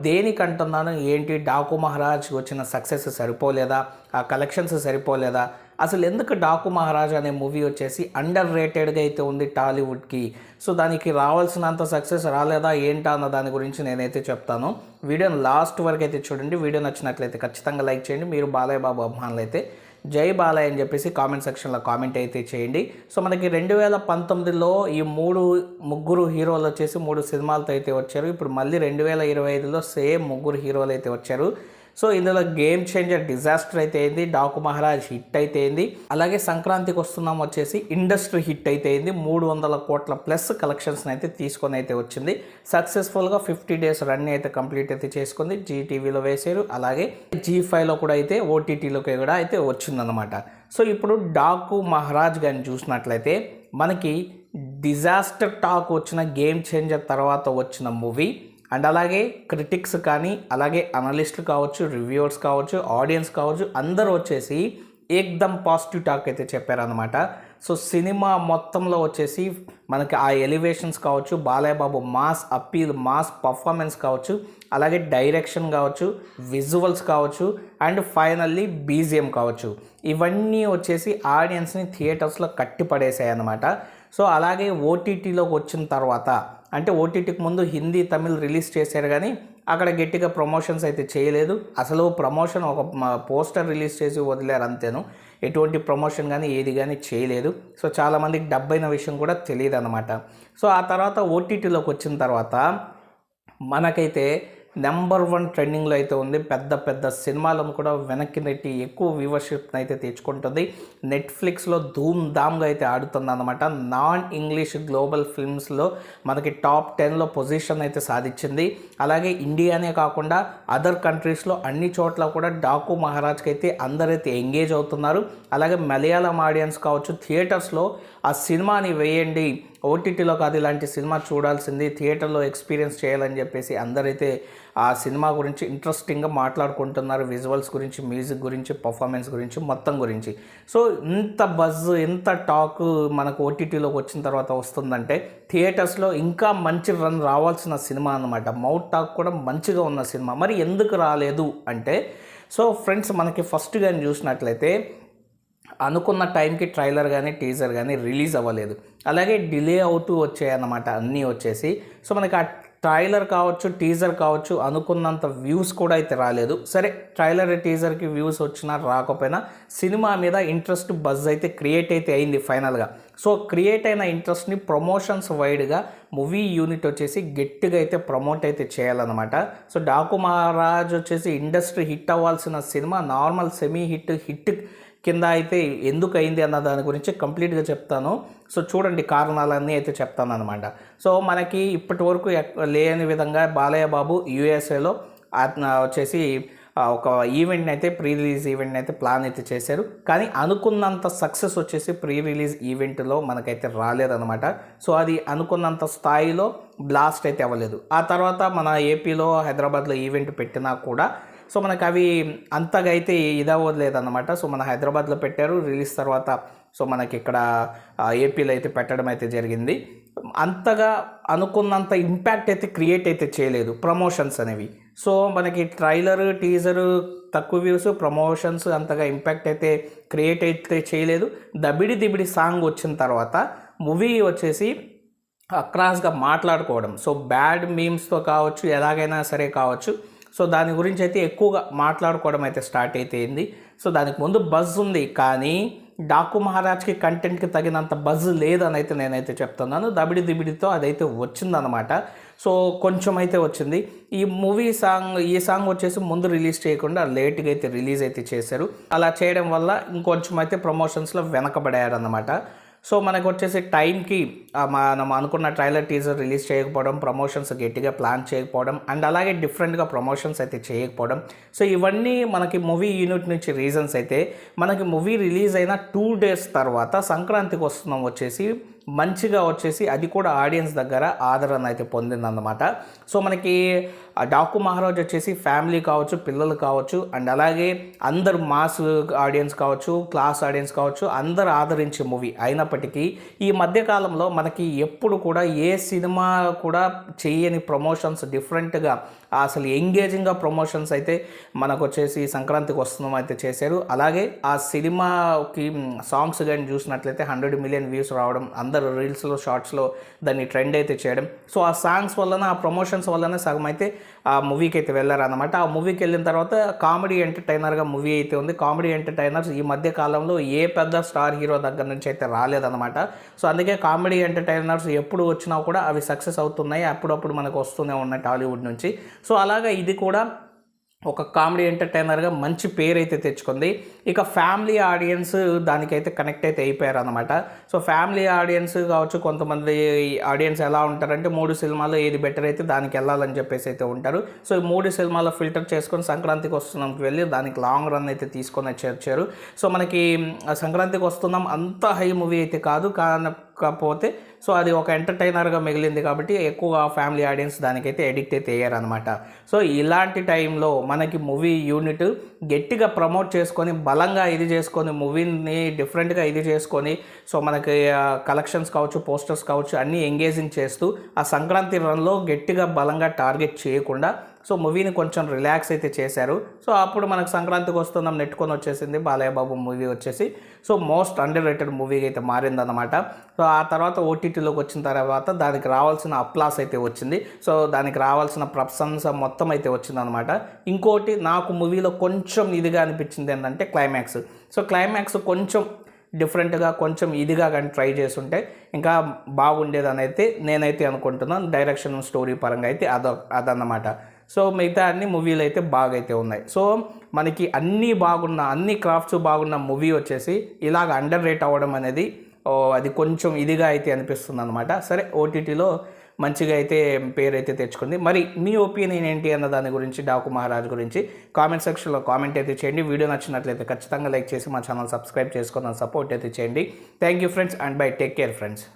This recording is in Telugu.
దేనికంటున్నాను ఏంటి, డాకు మహారాజ్ వచ్చిన సక్సెస్ సరిపోలేదా, ఆ కలెక్షన్స్ సరిపోలేదా, అసలు ఎందుకు డాకు మహారాజ్ అనే మూవీ వచ్చేసి అండర్ రేటెడ్గా అయితే ఉంది టాలీవుడ్కి. సో దానికి రావాల్సినంత సక్సెస్ రాలేదా ఏంటా అన్న దాని గురించి నేనైతే చెప్తాను. వీడియోని లాస్ట్ వరకు అయితే చూడండి. వీడియో నచ్చినట్లయితే ఖచ్చితంగా లైక్ చేయండి. మీరు బాలయ్య బాబు అభిమానులు అయితే జై బాలయ్య అని చెప్పేసి కామెంట్ సెక్షన్లో కామెంట్ అయితే చేయండి. సో మనకి 2019లో ఈ ముగ్గురు హీరోలు వచ్చేసి 3 సినిమాలతో అయితే వచ్చారు. ఇప్పుడు మళ్ళీ 2025లో సేమ్ ముగ్గురు హీరోలు అయితే వచ్చారు. సో ఇందులో గేమ్ చేంజర్ డిజాస్టర్ అయితే అయింది, డాకు మహారాజ్ హిట్ అయితే అయింది, అలాగే సంక్రాంతికి వస్తున్నాం వచ్చేసి ఇండస్ట్రీ హిట్ అయితే అయింది. 300 కోట్ల ప్లస్ కలెక్షన్స్ని అయితే తీసుకొని అయితే వచ్చింది. సక్సెస్ఫుల్గా 50 డేస్ రన్ అయితే కంప్లీట్ అయితే చేసుకుంది. జీటీవీలో వేసారు, అలాగే G5లో కూడా అయితే ఓటీటీలోకి కూడా అయితే వచ్చిందనమాట. సో ఇప్పుడు డాకు మహారాజ్ గారిని చూసినట్లయితే మనకి డిజాస్టర్ టాక్ వచ్చిన గేమ్ చేంజర్ తర్వాత వచ్చిన మూవీ. అండ్ అలాగే క్రిటిక్స్ కానీ, అలాగే అనలిస్టులు కావచ్చు, రివ్యూవర్స్ కావచ్చు, ఆడియన్స్ కావచ్చు, అందరూ వచ్చేసి ఏకదమ్ పాజిటివ్ టాక్ అయితే చెప్పారనమాట. సో సినిమా మొత్తంలో వచ్చేసి మనకి ఆ ఎలివేషన్స్ కావచ్చు, Balayya Babu mass appeal, mass performance కావచ్చు, అలాగే డైరెక్షన్ కావచ్చు, విజువల్స్ కావచ్చు, అండ్ ఫైనల్లీ బీజిఎం కావచ్చు, ఇవన్నీ వచ్చేసి ఆడియన్స్ని థియేటర్స్లో కట్టిపడేసాయి అన్నమాట. సో అలాగే ఓటీటీలోకి వచ్చిన తర్వాత, అంటే ఓటీటీకి ముందు హిందీ, తమిళ్ రిలీజ్ చేశారు కానీ అక్కడ గట్టిగా ప్రమోషన్స్ అయితే చేయలేదు. అసలు ప్రమోషన్ ఒక పోస్టర్ రిలీజ్ చేసి వదిలేరు అంతేను, ఎటువంటి ప్రమోషన్ కానీ ఏది కానీ చేయలేదు. సో చాలామందికి డబ్బైన విషయం కూడా తెలియదు అనమాట. సో ఆ తర్వాత ఓటీటీలోకి వచ్చిన తర్వాత మనకైతే నెంబర్ 1 ట్రెండింగ్లో అయితే ఉంది. పెద్ద పెద్ద సినిమాలను కూడా వెనక్కి నెట్టి ఎక్కువ వ్యూవర్షిప్ని అయితే తెచ్చుకుంటుంది. నెట్ఫ్లిక్స్లో ధూమ్ ధామ్గా అయితే ఆడుతుంది అనమాట. నాన్ ఇంగ్లీష్ గ్లోబల్ ఫిల్మ్స్లో మనకి టాప్ 10లో పొజిషన్ అయితే సాధించింది. అలాగే ఇండియానే కాకుండా అదర్ కంట్రీస్లో అన్ని చోట్ల కూడా డాకు మహారాజ్కి అయితే అందరైతే ఎంగేజ్ అవుతున్నారు. అలాగే మలయాళం ఆడియన్స్ కావచ్చు, థియేటర్స్లో ఆ సినిమాని వేయండి, ఓటీటీలో కాదు ఇలాంటి సినిమా చూడాల్సింది, థియేటర్లో ఎక్స్పీరియన్స్ చేయాలని చెప్పేసి అందరైతే ఆ సినిమా గురించి ఇంట్రెస్టింగ్గా మాట్లాడుకుంటున్నారు. విజువల్స్ గురించి, మ్యూజిక్ గురించి, పర్ఫార్మెన్స్ గురించి, మొత్తం గురించి. సో ఇంత బజ్, ఇంత టాక్ మనకు ఓటీటీలోకి వచ్చిన తర్వాత వస్తుందంటే థియేటర్స్లో ఇంకా మంచి రన్ రావాల్సిన సినిమా అన్నమాట. మౌత్ టాక్ కూడా మంచిగా ఉన్న సినిమా. మరి ఎందుకు రాలేదు అంటే, సో ఫ్రెండ్స్ మనకి ఫస్ట్ కానీ చూసినట్లయితే అనుకున్న టైంకి ట్రైలర్ కానీ, టీజర్ కానీ రిలీజ్ అవ్వలేదు. అలాగే డిలే అవుతూ వచ్చాయన్నమాట అన్నీ వచ్చేసి. సో మనకి ఆ ట్రైలర్ కావచ్చు, టీజర్ కావచ్చు, అనుకున్నంత వ్యూస్ కూడా అయితే రాలేదు. సరే, ట్రైలర్, టీజర్కి వ్యూస్ వచ్చినా రాకపోయినా సినిమా మీద ఇంట్రెస్ట్, బజ్ అయితే క్రియేట్ అయితే అయింది ఫైనల్గా. సో క్రియేట్ అయిన ఇంట్రెస్ట్ని ప్రమోషన్స్ వైడ్గా మూవీ యూనిట్ వచ్చేసి గట్టిగా అయితే ప్రమోట్ అయితే చేయాలన్నమాట. సో డాకు మహారాజ్ వచ్చేసి ఇండస్ట్రీ హిట్ అవ్వాల్సిన సినిమా నార్మల్ సెమీ హిట్ కింద అయితే ఎందుకు అయింది అన్న దాని గురించి కంప్లీట్గా చెప్తాను. సో చూడండి, కారణాలన్నీ అయితే చెప్తాను అనమాట. సో మనకి ఇప్పటి వరకు లేని విధంగా బాలయ్య బాబు యూఎస్ఏలో వచ్చేసి ఒక ఈవెంట్ని అయితే, ప్రీ రిలీజ్ ఈవెంట్ని అయితే ప్లాన్ అయితే చేశారు. కానీ అనుకున్నంత సక్సెస్ వచ్చేసి ప్రీ రిలీజ్ ఈవెంట్లో మనకైతే రాలేదన్నమాట. సో అది అనుకున్నంత స్థాయిలో బ్లాస్ట్ అయితే అవ్వలేదు. ఆ తర్వాత మన ఏపీలో, హైదరాబాద్లో ఈవెంట్ పెట్టినా కూడా సో మనకు అవి అంతగా అయితే ఇదవ్వలేదన్నమాట. సో మన హైదరాబాద్లో పెట్టారు, రిలీజ్ తర్వాత సో మనకి ఇక్కడ ఏపీలో అయితే పెట్టడం అయితే జరిగింది. అంతగా అనుకున్నంత ఇంపాక్ట్ అయితే క్రియేట్ అయితే చేయలేదు ప్రమోషన్స్ అనేవి. సో మనకి ట్రైలర్, టీజరు తక్కువ వ్యూస్, ప్రమోషన్స్ అంతగా ఇంపాక్ట్ అయితే క్రియేట్ అయితే చేయలేదు. దబిడి దిబిడి సాంగ్ వచ్చిన తర్వాత మూవీ వచ్చేసి అక్రాస్గా మాట్లాడుకోవడం, సో బ్యాడ్ మీమ్స్తో కావచ్చు, ఎలాగైనా సరే కావచ్చు, సో దాని గురించి అయితే ఎక్కువగా మాట్లాడుకోవడం అయితే స్టార్ట్ అయితే అయింది. సో దానికి ముందు బజ్ ఉంది, కానీ డాకు మహారాజ్కి కంటెంట్కి తగినంత బజ్ లేదని అయితే నేనైతే చెప్తున్నాను. దబిడి దిబిడితో అదైతే వచ్చిందనమాట. సో కొంచెం అయితే వచ్చింది. ఈ సాంగ్ వచ్చేసి ముందు రిలీజ్ చేయకుండా లేట్గా అయితే రిలీజ్ అయితే చేశారు. అలా చేయడం వల్ల ఇంకొంచెం అయితే ప్రమోషన్స్లో వెనకబడారన్నమాట. సో మనకు వచ్చేసి టైంకి మనం అనుకున్న ట్రైలర్, టీజర్ రిలీజ్ చేయకపోవడం, ప్రమోషన్స్ గట్టిగా ప్లాన్ చేయకపోవడం, అండ్ అలాగే డిఫరెంట్గా ప్రమోషన్స్ అయితే చేయకపోవడం. సో ఇవన్నీ మనకి మూవీ యూనిట్ నుంచి రీజన్స్ అయితే, మనకి మూవీ రిలీజ్ అయిన 2 days తర్వాత సంక్రాంతికి వస్తున్నాం వచ్చేసి మంచిగా వచ్చేసి అది కూడా ఆడియన్స్ దగ్గర ఆదరణ అయితే పొందిందన్నమాట. సో మనకి డాకు మహారాజ్ వచ్చేసి ఫ్యామిలీ కావచ్చు, పిల్లలు కావచ్చు, అండ్ అలాగే అందరు మాస్ ఆడియన్స్ కావచ్చు, క్లాస్ ఆడియన్స్ కావచ్చు, అందరు ఆదరించే మూవీ అయినప్పటికీ ఈ మధ్యకాలంలో మనకి ఎప్పుడు కూడా ఏ సినిమా కూడా చేయని ప్రమోషన్స్ డిఫరెంట్గా అసలు ఎంగేజింగ్గా ప్రమోషన్స్ అయితే మనకు వచ్చేసి సంక్రాంతికి వస్తున్నాం అయితే చేశారు. అలాగే ఆ సినిమాకి సాంగ్స్ కానీ చూసినట్లయితే 100 మిలియన్ వ్యూస్ రావడం, అందరు రీల్స్లో షార్ట్స్లో దాన్ని ట్రెండ్ అయితే చేయడం. సో ఆ సాంగ్స్ వలన, ఆ ప్రమోషన్స్ వలన సగం అయితే ఆ మూవీకి అయితే వెళ్ళారనమాట. ఆ మూవీకి వెళ్ళిన తర్వాత కామెడీ ఎంటర్టైనర్గా మూవీ అయితే ఉంది. కామెడీ ఎంటర్టైనర్స్ ఈ మధ్య కాలంలో ఏ పెద్ద స్టార్ హీరో దగ్గర నుంచి అయితే రాలేదన్నమాట. సో అందుకే కామెడీ ఎంటర్టైనర్స్ ఎప్పుడు వచ్చినా కూడా అవి సక్సెస్ అవుతున్నాయి, అప్పుడప్పుడు మనకు వస్తూనే ఉన్నాయి టాలీవుడ్ నుంచి. సో అలాగా ఇది కూడా ఒక కామెడీ ఎంటర్టైనర్గా మంచి పేరు అయితే తెచ్చుకుంది. ఇక ఫ్యామిలీ ఆడియన్స్ దానికైతే కనెక్ట్ అయితే అయిపోయారు అనమాట. సో ఫ్యామిలీ ఆడియన్స్ కావచ్చు, కొంతమంది ఆడియన్స్ ఎలా ఉంటారంటే 3 సినిమాల్లో ఏది బెటర్ అయితే దానికి వెళ్ళాలని చెప్పేసి అయితే ఉంటారు. సో ఈ 3 సినిమాల్లో ఫిల్టర్ చేసుకొని సంక్రాంతికి వస్తున్నాంకి వెళ్ళి దానికి లాంగ్ రన్ అయితే తీసుకొని వచ్చారు. సో మనకి సంక్రాంతికి వస్తున్నాం అంత హై మూవీ అయితే కాదు, కాకపోతే సో అది ఒక ఎంటర్టైనర్గా మిగిలింది కాబట్టి ఎక్కువ ఫ్యామిలీ ఆడియన్స్ దానికైతే ఎడిక్ట్ అయితే అయ్యారనమాట. సో ఇలాంటి టైంలో మనకి మూవీ యూనిట్ గట్టిగా ప్రమోట్ చేసుకొని, బలంగా ఇది చేసుకొని, మూవీని డిఫరెంట్గా ఇది చేసుకొని, సో మనకి కలెక్షన్స్ కావచ్చు, పోస్టర్స్ కావచ్చు అన్నీ ఎంగేజింగ్ చేస్తూ ఆ సంక్రాంతి రన్లో గట్టిగా బలంగా టార్గెట్ చేయకుండా సో మూవీని కొంచెం రిలాక్స్ అయితే చేశారు. సో అప్పుడు మనకు సంక్రాంతికి వస్తున్నాం నెట్టుకొని వచ్చేసింది బాలయ్య బాబు మూవీ వచ్చేసి. సో మోస్ట్ అండర్ రేటెడ్ మూవీగా అయితే మారిందన్నమాట. సో ఆ తర్వాత ఓటీటీలోకి వచ్చిన తర్వాత దానికి రావాల్సిన అప్లాస్ అయితే వచ్చింది. సో దానికి రావాల్సిన ప్రశంస మొత్తం అయితే వచ్చిందనమాట. ఇంకోటి నాకు మూవీలో కొంచెం ఇదిగా అనిపించింది ఏంటంటే క్లైమాక్స్. సో క్లైమాక్స్ కొంచెం డిఫరెంట్గా, కొంచెం ఇదిగా కానీ ట్రై చేస్తుంటే ఇంకా బాగుండేదని అయితే నేనైతే అనుకుంటున్నాను. డైరెక్షన్, స్టోరీ పరంగా అయితే అదన్నమాట. సో మిగతా అన్ని మూవీలు అయితే బాగా అయితే ఉన్నాయి. సో మనకి అన్ని క్రాఫ్ట్స్ బాగున్న మూవీ వచ్చేసి ఇలాగ అండర్ రేట్ అవ్వడం అనేది అది కొంచెం ఇదిగా అయితే అనిపిస్తుంది అనమాట. సరే, ఓటీటీలో మంచిగా అయితే పేరు అయితే తెచ్చుకుంది. మరి మీ ఒపీనియన్ ఏంటి అన్న దాని గురించి, డాకు మహారాజ్ గురించి కామెంట్ సెక్షన్లో కామెంట్ అయితే చేయండి. వీడియో నచ్చినట్లయితే ఖచ్చితంగా లైక్ చేసి మా ఛానల్ సబ్స్క్రైబ్ చేసుకొని సపోర్ట్ అయితే చేయండి. Thank you friends, and by. Take care friends.